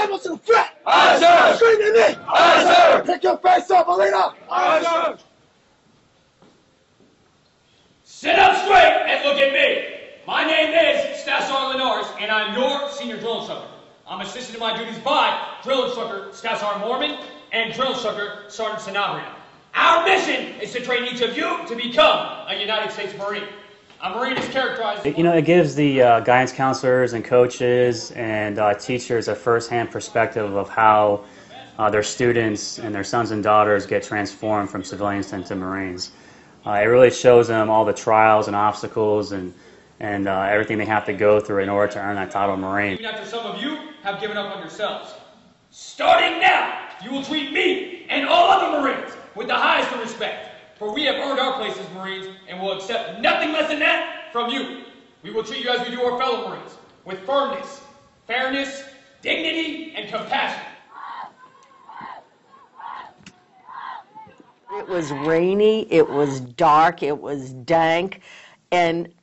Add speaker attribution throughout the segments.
Speaker 1: able to the threat.
Speaker 2: Aye, sir.
Speaker 1: Scream at me.
Speaker 2: Aye, sir.
Speaker 1: Pick your face up, Alina.
Speaker 2: Aye, sir.
Speaker 3: Sit up straight and look at me. My name is Staff Sergeant Linares, and I'm your senior drill instructor. I'm assisted in my duties by drill instructor Staff Sergeant Mormon and drill instructor Sergeant Sanabria. Our mission is to train each of you to become a United States Marine. A Marine is characterized...
Speaker 4: You know, it gives the guidance counselors and coaches and teachers a first-hand perspective of how their students and their sons and daughters get transformed from civilians into Marines. It really shows them all the trials and obstacles and everything they have to go through in order to earn that title of Marine.
Speaker 3: Even after some of you have given up on yourselves. Starting now, you will treat me and all other Marines with the highest of respect, for we have earned our place as Marines and will accept nothing less than that from you. We will treat you as we do our fellow Marines, with firmness, fairness, dignity, and compassion.
Speaker 5: It was rainy, it was dark, it was dank, and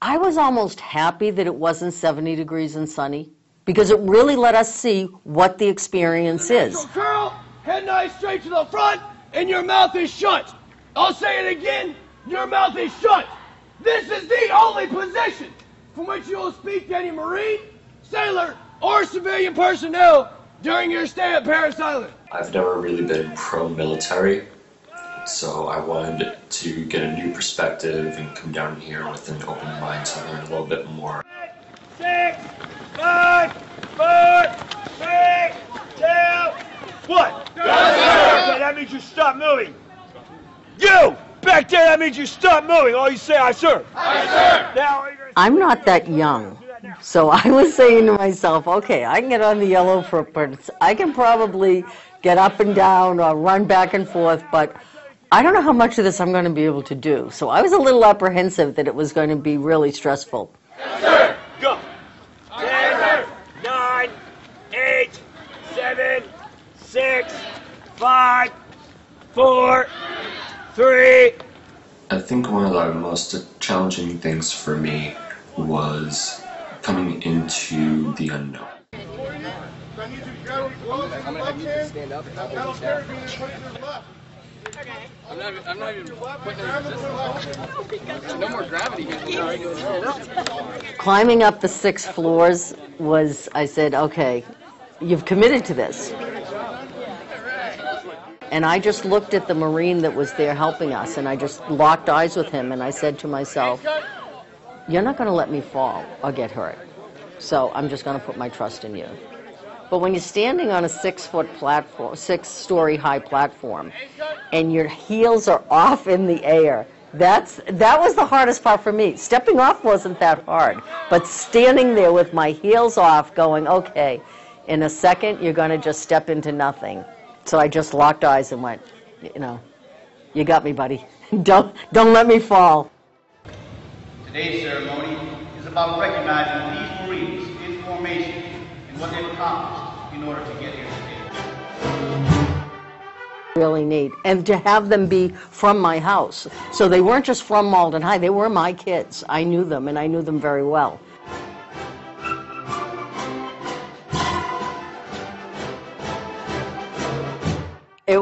Speaker 5: I was almost happy that it wasn't 70 degrees and sunny, because it really let us see what the experience is.
Speaker 1: Curl, head nice straight to the front, and your mouth is shut. I'll say it again, your mouth is shut. This is the only position from which you will speak to any Marine, sailor, or civilian personnel during your stay at Parris Island.
Speaker 6: I've never really been pro-military, so I wanted to get a new perspective and come down here with an open mind to learn a little bit more.
Speaker 1: 6, 5, 4, 3, 2, 1. Okay, that means you stop moving. You! Back there, that means you stop moving. All you say, aye, sir.
Speaker 2: Aye, sir.
Speaker 1: Now,
Speaker 5: I'm not that young, so I was saying to myself, okay, I can get on the yellow footprints, I can probably get up and down or run back and forth, but I don't know how much of this I'm going to be able to do. So I was a little apprehensive that it was going to be really stressful.
Speaker 1: Yes, sir. Go. 10, 9, 8, 7, 6, 5, 4, 3.
Speaker 6: I think one of the most challenging things for me was coming into the unknown.
Speaker 7: I'm going to have you stand up and help me down.
Speaker 8: Okay.
Speaker 7: I'm not even putting any resistance. There's no more gravity here.
Speaker 5: Climbing up the 6 floors was, I said, okay, you've committed to this. And I just looked at the Marine that was there helping us, and I just locked eyes with him, and I said to myself, you're not going to let me fall or get hurt. So I'm just going to put my trust in you. But when you're standing on a 6-foot platform, 6-story high platform, and your heels are off in the air, that was the hardest part for me. Stepping off wasn't that hard, but standing there with my heels off going, okay, in a second you're going to just step into nothing. So I just locked eyes and went, you know, you got me, buddy. Don't let me fall.
Speaker 9: Today's ceremony is about recognizing these Marines in formation and what they've accomplished in order to get here today.
Speaker 5: Really neat. And to have them be from my house. So they weren't just from Malden High, they were my kids. I knew them, and I knew them very well. It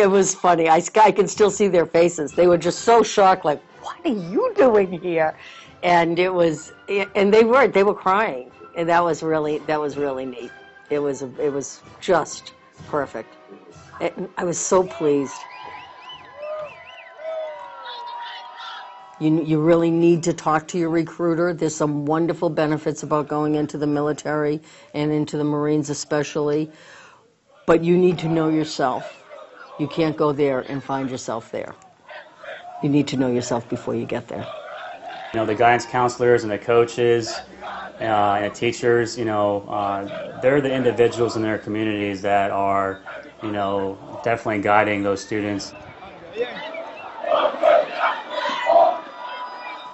Speaker 5: was funny. I can still see their faces. They were just so shocked, like, what are you doing here? And they were crying. And that was really neat. It was just perfect. I was so pleased. You really need to talk to your recruiter. There's some wonderful benefits about going into the military and into the Marines especially. But you need to know yourself. You can't go there and find yourself there. You need to know yourself before you get there.
Speaker 4: You know, the guidance counselors and the coaches and the teachers, you know, they're the individuals in their communities that are, you know, definitely guiding those students.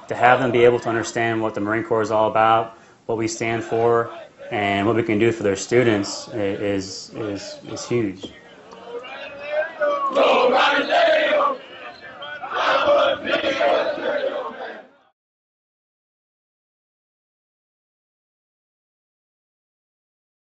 Speaker 4: To have them be able to understand what the Marine Corps is all about, what we stand for, and what we can do for their students is huge.
Speaker 2: Go, Robert!